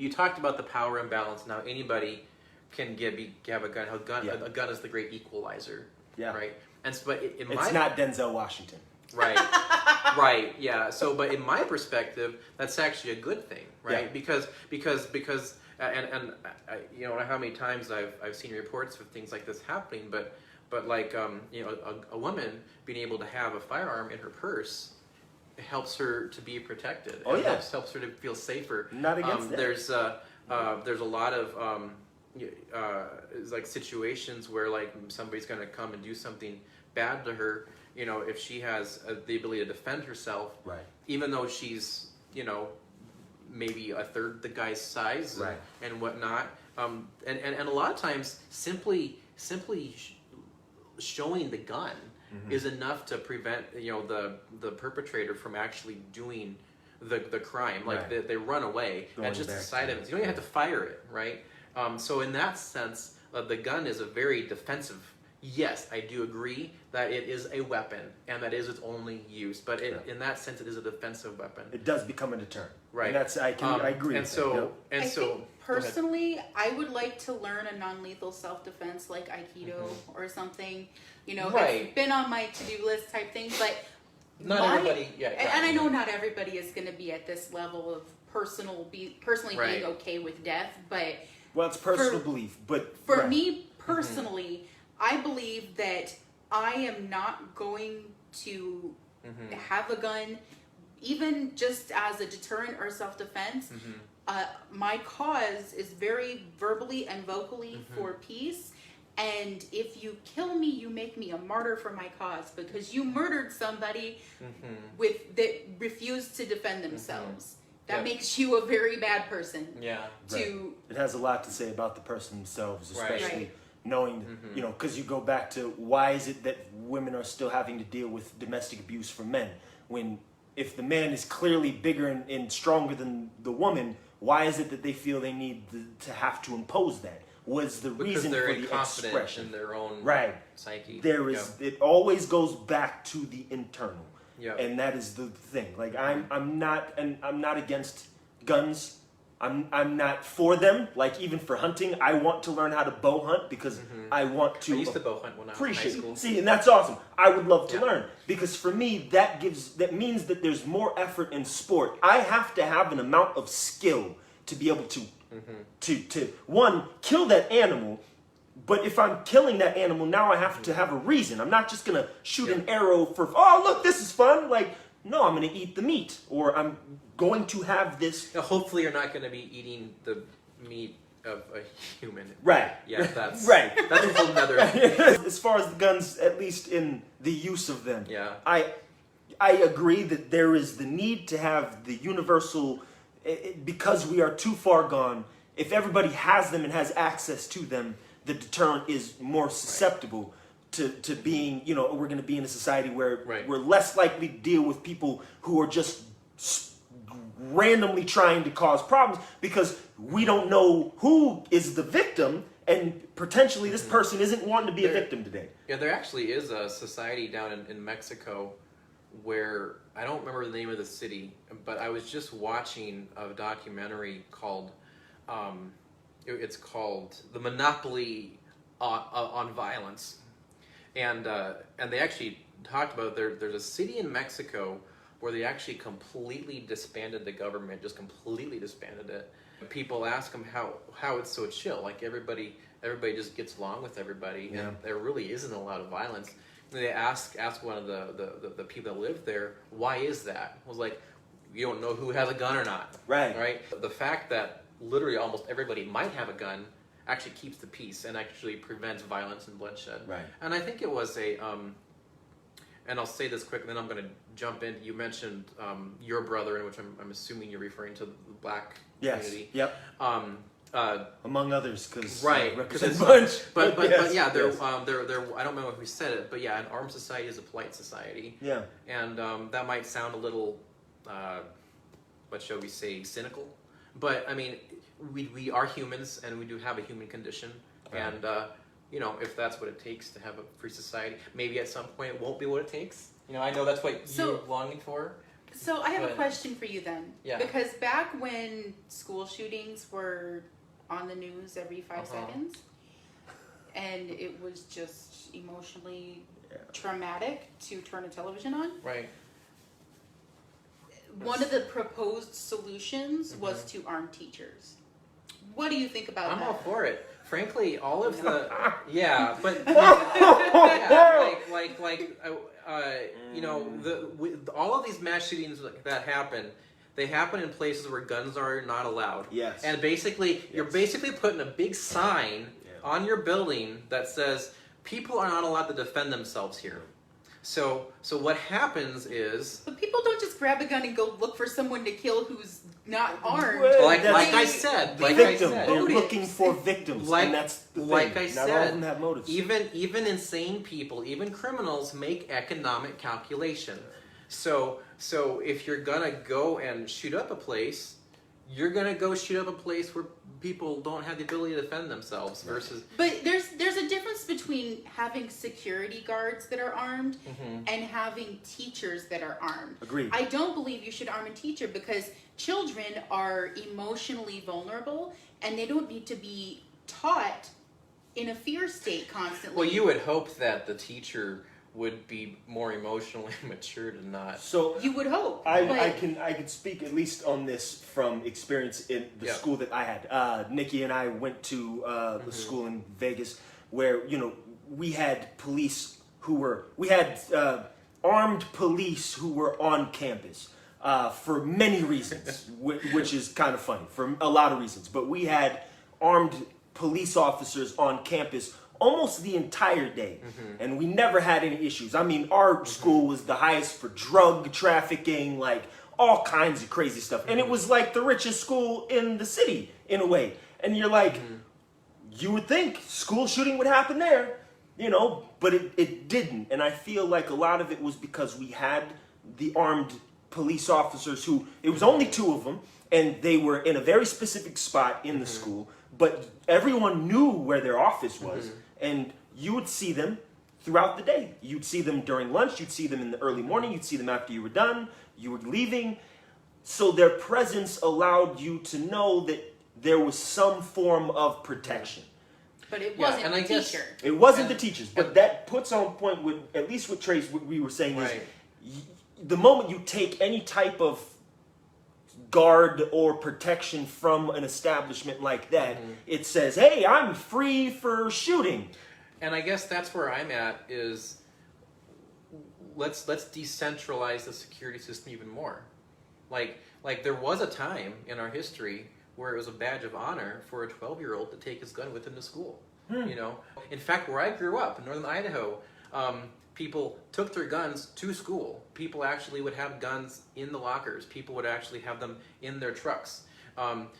you talked about the power imbalance. Now anybody can have a gun. A gun is the great equalizer. Yeah. Right. And so, but it's not Denzel Washington. Right. Right. Yeah. So, but in my perspective, that's actually a good thing, right? Yeah. Because and you know how many times I've seen reports of things like this happening, but like you know, a woman being able to have a firearm in her purse helps her to be protected. Oh, yeah. Helps her to feel safer. Not against that. There's a lot of like situations where like somebody's going to come and do something bad to her. You know, if she has the ability to defend herself, right? Even though she's, you know, maybe a third the guy's size, right, and whatnot. And a lot of times simply showing the gun is enough to prevent, you know, the perpetrator from actually doing the crime. Like they run away at just the sight of it. You don't even have to fire it, right? So in that sense, the gun is a very defensive. Yes, I do agree that it is a weapon and that is its only use, but in that sense, it is a defensive weapon. It does become a deterrent, right? And that's I agree. And so, I think personally, I would like to learn a non-lethal self-defense like Aikido or something. You know, it's been on my to-do list type thing, but not everybody. Yeah, and I know not everybody is going to be at this level of personally being okay with death, but well, it's personal belief. But for me personally. I believe that I am not going to have a gun, even just as a deterrent or self-defense. My cause is very verbally and vocally for peace. And if you kill me, you make me a martyr for my cause because you murdered somebody that refused to defend themselves. That makes you a very bad person. Yeah. It has a lot to say about the person themselves, especially. Knowing, you know, because you go back to why is it that women are still having to deal with domestic abuse from men? When if the man is clearly bigger and stronger than the woman, why is it that they feel they need to have to impose that? Was the reason for the expression in their own psyche? There is. It always goes back to the internal, and that is the thing. Like I'm not against guns. I'm not for them. Like even for hunting, I want to learn how to bow hunt because I want to. I used to bow hunt when I was in high school. See, and that's awesome. I would love to learn because for me that means that there's more effort in sport. I have to have an amount of skill to be able to one kill that animal. But if I'm killing that animal, now I have to have a reason. I'm not just gonna shoot an arrow for look, this is fun. Like no, I'm gonna eat the meat or I'm going to have this. Now, hopefully, you're not going to be eating the meat of a human. Right. Yeah, that's right. That's a whole nother. As far as the guns, at least in the use of them, I agree that there is the need to have the universal, because we are too far gone. If everybody has them and has access to them, the deterrent is more susceptible. To being, you know, we're going to be in a society where we're less likely to deal with people who are just randomly trying to cause problems because we don't know who is the victim and potentially this person isn't wanting to be a victim today. Yeah, there actually is a society down in Mexico where, I don't remember the name of the city, but I was just watching a documentary called, it's called The Monopoly on Violence. And they actually talked about there's a city in Mexico where they actually completely disbanded the government, just completely disbanded it. People ask them how it's so chill, like everybody just gets along with everybody, and there really isn't a lot of violence. And they ask one of the people that live there, why is that? I was like, you don't know who has a gun or not, right? The fact that literally almost everybody might have a gun actually keeps the peace and actually prevents violence and bloodshed. Right. And I think it was and I'll say this quick, and then I'm going to jump in. You mentioned your brother, in which I'm assuming you're referring to the black community. Yep. Among others, because because it's bunch. But yeah, they're I don't remember who said it, but yeah, an armed society is a polite society. Yeah. And that might sound a little, what shall we say, cynical, but I mean, we are humans, and we do have a human condition, and you know, if that's what it takes to have a free society, maybe at some point it won't be what it takes. You know, I know that's what you're longing for. So I have a question for you then. Yeah. Because back when school shootings were on the news every 5 seconds, and it was just emotionally traumatic to turn a television on. Right. One of the proposed solutions was to arm teachers. What do you think about that? I'm all for it. Frankly, all of but all of these mass shootings that happen, they happen in places where guns are not allowed. Yes. And basically, you're basically putting a big sign on your building that says people are not allowed to defend themselves here. So what happens is... But people don't just grab a gun and go look for someone to kill who's not armed. Like I said. They're looking for victims, and that's the thing. Like I not said, all of them have motives. Even insane people, even criminals, make economic calculation. So if you're gonna go and shoot up a place, you're gonna go shoot up a place where people don't have the ability to defend themselves versus... But there's a difference between having security guards that are armed and having teachers that are armed. Agreed. I don't believe you should arm a teacher because children are emotionally vulnerable and they don't need to be taught in a fear state constantly. Well, you would hope that the teacher would be more emotionally mature to not. So you would hope. I can speak at least on this from experience in the school that I had. Nikki and I went to the school in Vegas where we had police armed police who were on campus for many reasons, which is kind of funny for a lot of reasons. But we had armed police officers on campus almost the entire day, and we never had any issues. I mean, our school was the highest for drug trafficking, like all kinds of crazy stuff, and it was like the richest school in the city in a way. And you're like, you would think school shooting would happen there, but it didn't. And I feel like a lot of it was because we had the armed police officers who, it was only 2 of them, and they were in a very specific spot in the school, but everyone knew where their office was. And you would see them throughout the day. You'd see them during lunch. You'd see them in the early morning. You'd see them after you were done. You were leaving. So their presence allowed you to know that there was some form of protection. But it wasn't the teacher. It wasn't the teachers. But that puts on point with, at least with Trace, what we were saying is the moment you take any type of guard or protection from an establishment like that, it says, hey, I'm free for shooting. And I guess that's where I'm at is let's decentralize the security system even more. Like there was a time in our history where it was a badge of honor for a 12-year-old to take his gun with him to school. In fact, where I grew up in northern Idaho, people took their guns to school. People actually would have guns in the lockers. People would actually have them in their trucks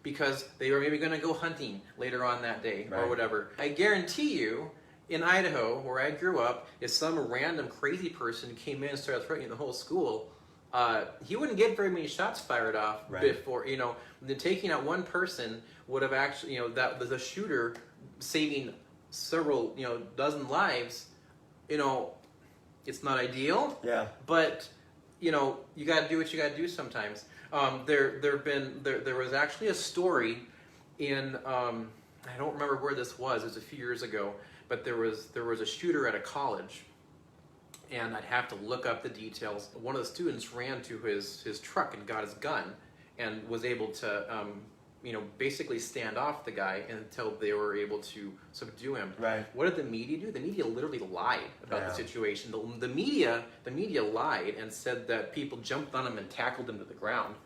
because they were maybe going to go hunting later on that day or whatever. I guarantee you, in Idaho, where I grew up, if some random crazy person came in and started threatening the whole school, he wouldn't get very many shots fired off before, the taking out one person would have actually, that the shooter saving several, dozen lives, it's not ideal. Yeah. But you got to do what you got to do sometimes. There was actually a story in I don't remember where this was. It was a few years ago, but there was a shooter at a college, and I'd have to look up the details. One of the students ran to his truck and got his gun, and was able to basically stand off the guy until they were able to subdue him. Right. What did the media do? The media literally lied about the situation. The media lied and said that people jumped on him and tackled him to the ground.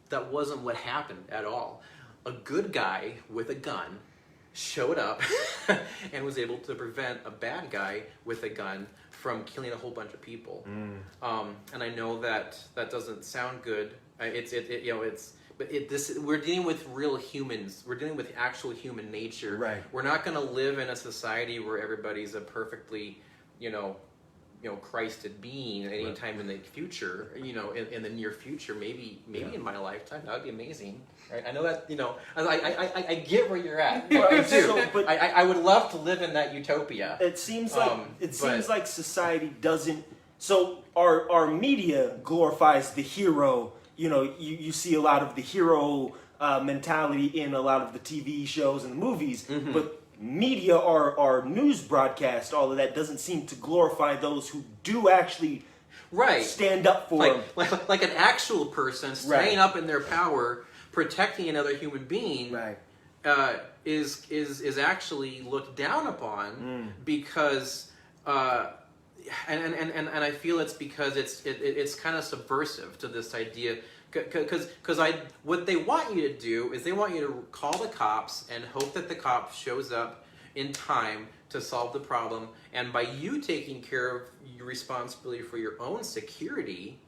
That wasn't what happened at all. A good guy with a gun showed up and was able to prevent a bad guy with a gun from killing a whole bunch of people. And I know that doesn't sound good. We're dealing with real humans. We're dealing with actual human nature. Right. We're not going to live in a society where everybody's a perfectly, Christed being at any time in the future. In the near future, maybe in my lifetime, that would be amazing. Right? I know that. I get where you're at. I do. But I would love to live in that utopia. It seems like society doesn't So our media glorifies the hero. You know, you see a lot of the hero mentality in a lot of the TV shows and the movies, but media, our news broadcast, all of that doesn't seem to glorify those who do actually stand up for them. Like an actual person standing up in their power, protecting another human being. Is actually looked down upon because and I feel it's because it's kind of subversive to this idea, because what they want you to do is they want you to call the cops and hope that the cop shows up in time to solve the problem, and by you taking care of your responsibility for your own security,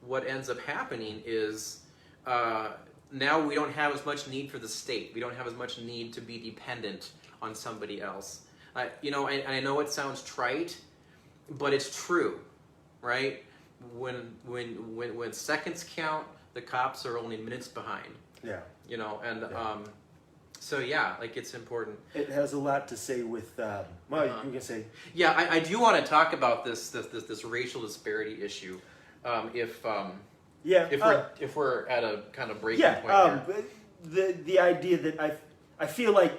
what ends up happening is now we don't have as much need for the state. We don't have as much need to be dependent on somebody else. You know, I know it sounds trite, but it's true, right? When seconds count, the cops are only minutes behind. Yeah. You know, and so yeah, like it's important. It has a lot to say with. Well, you can say. Yeah, I do want to talk about this racial disparity issue. If we're at a kind of breaking point here. The idea that I feel like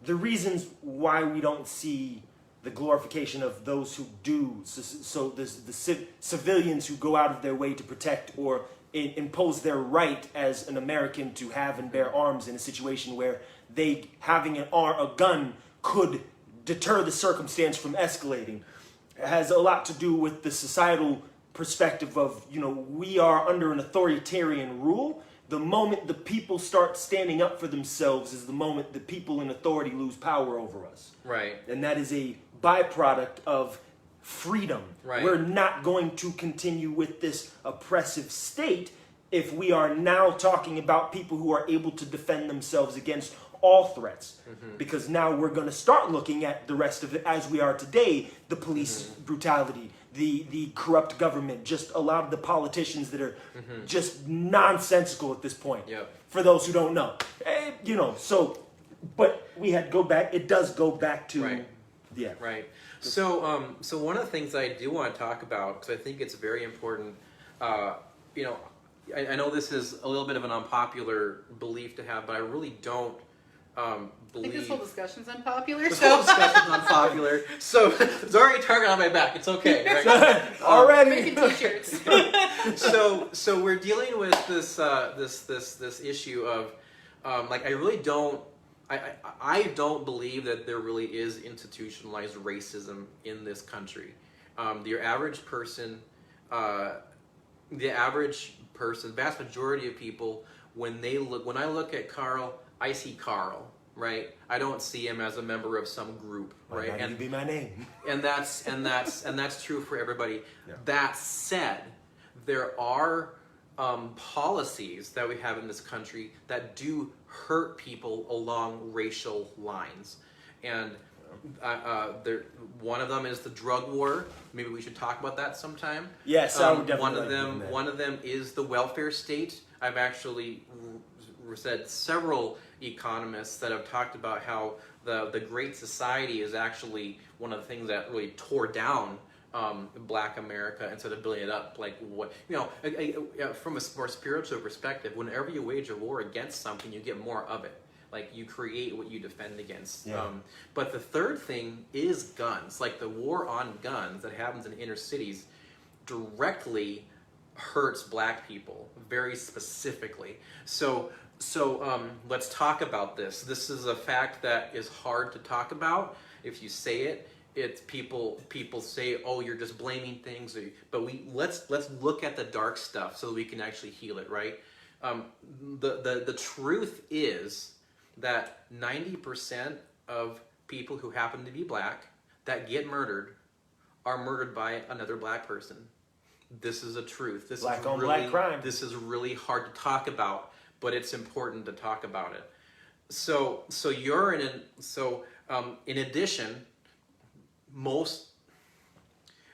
the reasons why we don't see the glorification of those who do, so the civilians who go out of their way to protect or impose their right as an American to have and bear arms in a situation where having a gun could deter the circumstance from escalating, has a lot to do with the societal perspective of, you know, we are under an authoritarian rule. The moment the people start standing up for themselves is the moment the people in authority lose power over us. Right. And that is a byproduct of freedom. Right. We're not going to continue with this oppressive state if we are now talking about people who are able to defend themselves against all threats. Because now we're going to start looking at the rest of it as we are today, the police brutality, the corrupt government, just a lot of the politicians that are just nonsensical at this point. For those who don't know, you know. So, but it does go back to, Right. So, so one of the things I do want to talk about, because I think it's very important. You know, I know this is a little bit of an unpopular belief to have, but I really don't believe. I think this whole discussion's unpopular. This whole discussion's unpopular. So it's already target on my back. It's okay. Right? Already. Making t-shirts. So we're dealing with this issue of like I really don't. I don't believe that there really is institutionalized racism in this country. The average person, vast majority of people, when I look at Carl, I see Carl, right? I don't see him as a member of some group, right? And be my name. And that's true for everybody. Yeah. That said, there are policies that we have in this country that do hurt people along racial lines, and one of them is the drug war. Maybe we should talk about that sometime. Yes, I would definitely. One of them is the welfare state. I've actually said several economists that have talked about how the Great Society is actually one of the things that really tore down Black America instead of building it up. Like what, you know, from a more spiritual perspective, whenever you wage a war against something, you get more of it. Like you create what you defend against. Yeah. But the third thing is guns. Like the war on guns that happens in inner cities directly hurts Black people very specifically. So let's talk about this. This is a fact that is hard to talk about. If you say it, it's people say, "Oh, you're just blaming things." But let's look at the dark stuff so that we can actually heal it, right? The truth is that 90% of people who happen to be Black that get murdered are murdered by another Black person. This is a truth. This Black is on really, Black crime. This is really hard to talk about, but it's important to talk about it. So in addition, most,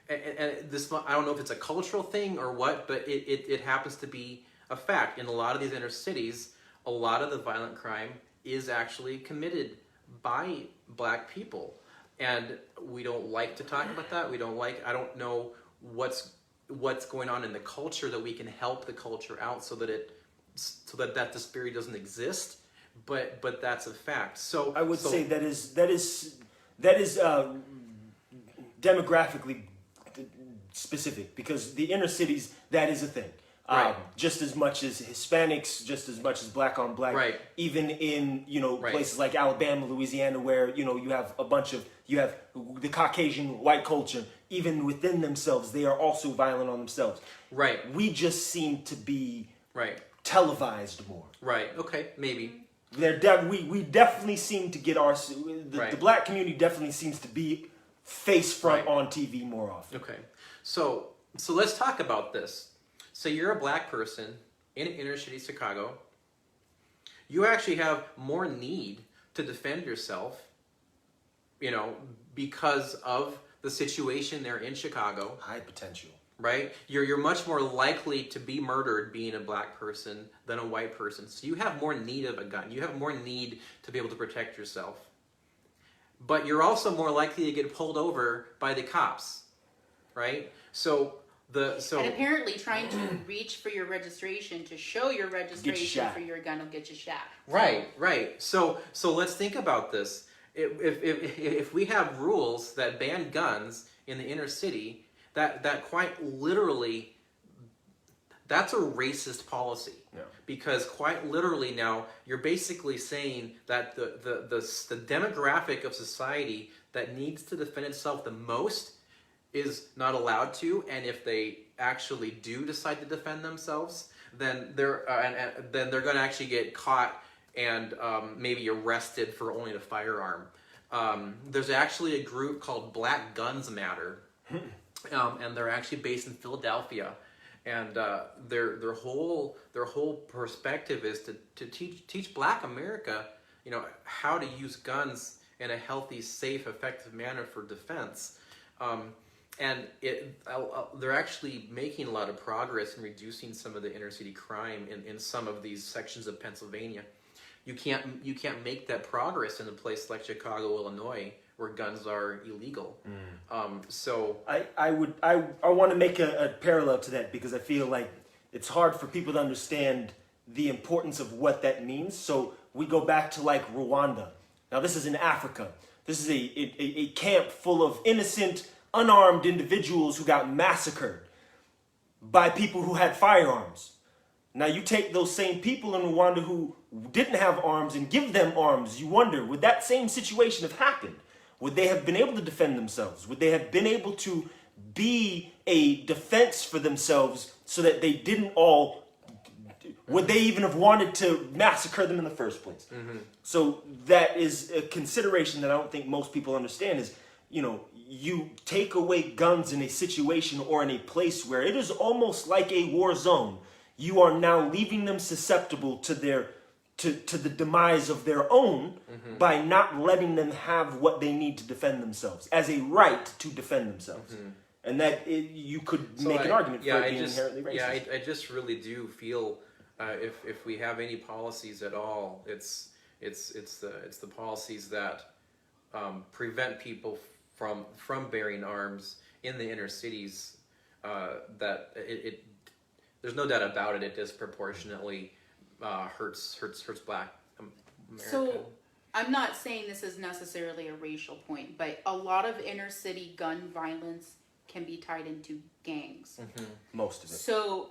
and this, I don't know if it's a cultural thing or what, but it happens to be a fact. In a lot of these inner cities, a lot of the violent crime is actually committed by Black people. And we don't like to talk about that. I don't know what's going on in the culture, that we can help the culture out so that that disparity doesn't exist. But that's a fact. So I would say that is demographically specific, because the inner cities, that is a thing. Right. Just as much as Hispanics, just as much as black on black. Right. Even in Right. places like Alabama, Louisiana, where you have the Caucasian white culture. Even within themselves, they are also violent on themselves. Right. We just seem to be Right. televised more. Right. Okay. Maybe. We definitely seem to get Right. the black community definitely seems to be face front Right. on TV more often. Okay. So let's talk about this. So you're a black person in inner city Chicago. You actually have more need to defend yourself, because of the situation there in Chicago. High potential. Right? You're much more likely to be murdered being a black person than a white person. So you have more need of a gun. You have more need to be able to protect yourself. But you're also more likely to get pulled over by the cops. Right? And apparently trying to reach for your registration to show your registration for your gun will get you shot. Right. So let's think about this. If we have rules that ban guns in the inner city, that quite literally, that's a racist policy. Yeah. Because quite literally now, you're basically saying that the demographic of society that needs to defend itself the most is not allowed to, and if they actually do decide to defend themselves, then they're going to actually get caught and maybe arrested for owning a firearm. There's actually a group called Black Guns Matter, and they're actually based in Philadelphia, and their whole perspective is to teach Black America, how to use guns in a healthy, safe, effective manner for defense. And they're actually making a lot of progress in reducing some of the inner city crime in some of these sections of Pennsylvania. You can't make that progress in a place like Chicago, Illinois, where guns are illegal. So I want to make a parallel to that, because I feel like it's hard for people to understand the importance of what that means. So we go back to like Rwanda. Now this is in Africa. This is a camp full of innocent, unarmed individuals who got massacred by people who had firearms. Now you take those same people in Rwanda who didn't have arms and give them arms. You wonder, would that same situation have happened? Would they have been able to defend themselves? Would they have been able to be a defense for themselves so that they didn't all... Would they even have wanted to massacre them in the first place? Mm-hmm. So that is a consideration that I don't think most people understand is, you take away guns in a situation or in a place where it is almost like a war zone. You are now leaving them susceptible to the demise of their own by not letting them have what they need to defend themselves as a right to defend themselves. And that you could make an argument for it being inherently racist. Yeah, I just really do feel if we have any policies at all, it's the policies that prevent people from bearing arms in the inner cities, that it there's no doubt about it. It disproportionately hurts Black America. So I'm not saying this is necessarily a racial point, but a lot of inner city gun violence can be tied into gangs. Most of it. So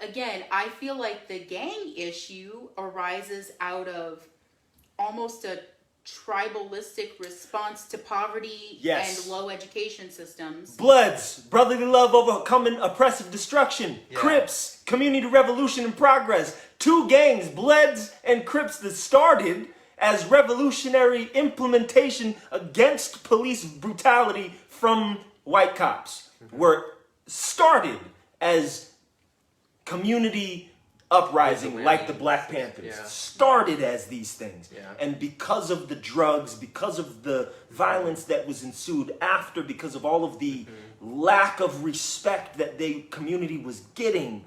again, I feel like the gang issue arises out of almost a tribalistic response to poverty and low education systems. Bloods, brotherly love overcoming oppressive destruction. Yeah. Crips, community revolution in progress. Two gangs, Bloods and Crips, that started as revolutionary implementation against police brutality from white cops, were started as community uprising, like the Black Panthers, started as these things. And because of the drugs, because of the violence that was ensued after, because of all of the lack of respect that the community was getting.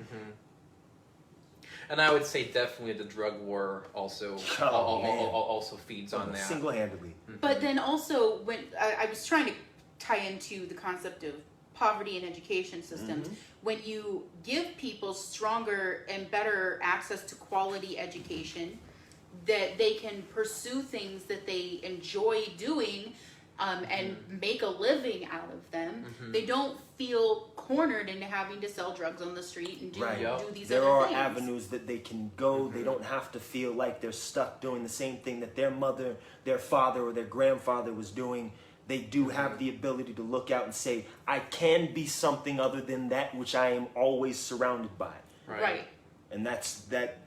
And I would say definitely the drug war also also feeds on that. Single-handedly. But then also, when I was trying to tie into the concept of poverty and education systems. When you give people stronger and better access to quality education, that they can pursue things that they enjoy doing and make a living out of them, they don't feel cornered into having to sell drugs on the street and do these there other are things. avenues that they can go. They don't have to feel like they're stuck doing the same thing that their mother, their father, or their grandfather was doing. They do have the ability to look out and say, I can be something other than that which I am always surrounded by. Right. And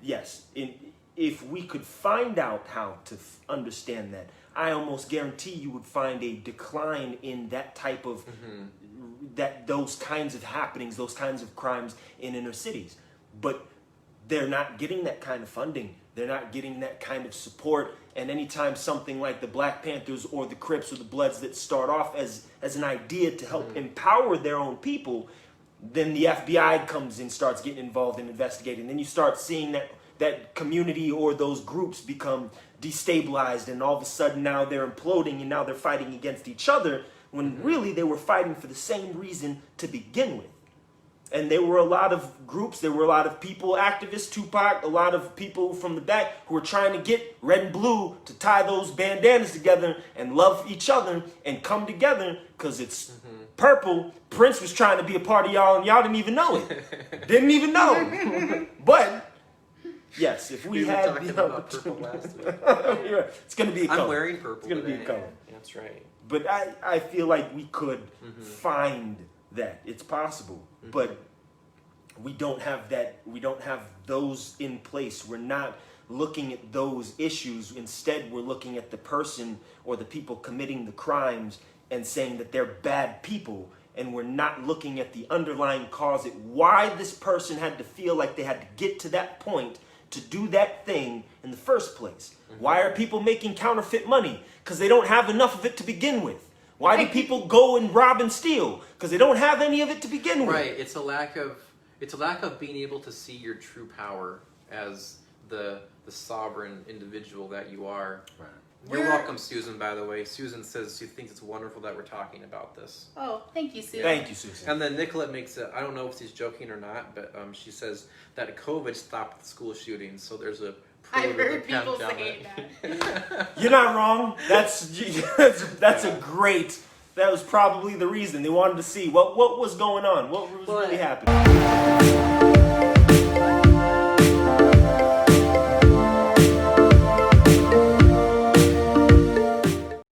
yes. If we could find out how to understand that, I almost guarantee you would find a decline in that type of, those kinds of happenings, those kinds of crimes in inner cities. But they're not getting that kind of funding. They're not getting that kind of support. And anytime something like the Black Panthers or the Crips or the Bloods that start off as an idea to help empower their own people, then the FBI comes in, starts getting involved in investigating. Then you start seeing that community or those groups become destabilized, and all of a sudden now they're imploding and now they're fighting against each other when really they were fighting for the same reason to begin with. And there were a lot of groups, there were a lot of people, activists, Tupac, a lot of people from the back who were trying to get red and blue to tie those bandanas together and love each other and come together because it's purple. Prince was trying to be a part of y'all and y'all didn't even know it. Didn't even know. But yes, if we had talking about purple last week. it's going to be a color. I'm wearing purple. It's going to be a color. Yeah, that's right. But I feel like we could find that. It's possible. But we don't have that. We don't have those in place. We're not looking at those issues. Instead, we're looking at the person or the people committing the crimes and saying that they're bad people. And we're not looking at the underlying cause of why this person had to feel like they had to get to that point to do that thing in the first place. Why are people making counterfeit money? Because they don't have enough of it to begin with. Why do people go and rob and steal? Because they don't have any of it to begin with. Right. It's a lack of being able to see your true power as the sovereign individual that you are. Right. You're welcome, Susan, by the way. Susan says she thinks it's wonderful that we're talking about this. Oh, thank you, Susan. Thank you, Susan. And then Nicolette makes it, I don't know if she's joking or not, but she says that COVID stopped the school shootings, so there's a I've heard people saying that. You're not wrong. That's a great, that was probably the reason. They wanted to see what was going on, what was really happening.